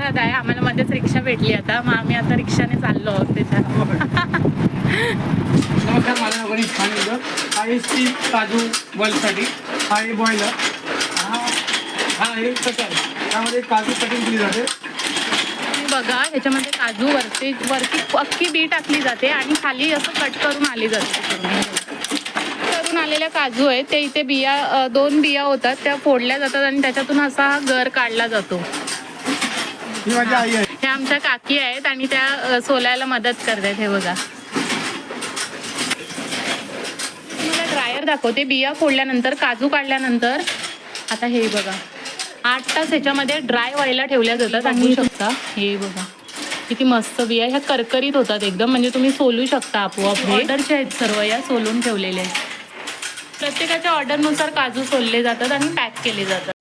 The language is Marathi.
जात आहे. आम्हाला मध्येच रिक्षा भेटली आता, मग आम्ही आता रिक्षाने चाललो आहोत त्याच्यात. नमस्कार, माझं नाव गणेश खानविलकर. हा आहे स्टीम काजू बॉईलसाठी. हा आहे बॉईलर. हा आहे कटर. त्यामध्ये काजू कटिंग केली जाते. तुम्ही बघा ह्याच्यामध्ये काजू वरती अख्खी बी टाकली जाते आणि खाली असं कट करून आली जाते. करून आलेल्या काजू आहेत ते इथे बिया 2 बिया होतात त्या फोडल्या जातात आणि त्याच्यातून असा हा गर काढला जातो. ही माझी आई आहे. ह्या आमच्या काकी आहेत आणि त्या सोलायला मदत करतात. हे बघा तुम्हाला ड्रायर दाखवते. बिया फोडल्यानंतर काजू काढल्यानंतर आता हे बघा 8 तास ह्याच्यामध्ये ड्राय व्हायला ठेवल्या जातात. आणि शकता हे बघा किती मस्त बिया ह्या करकरीत होतात एकदम, म्हणजे तुम्ही सोलू शकता आपोआप. ऑर्डरचे आहेत सर्व, या सोलून ठेवलेले आहेत. प्रत्येकाच्या ऑर्डरनुसार काजू सोलले जातात आणि पॅक केले जातात.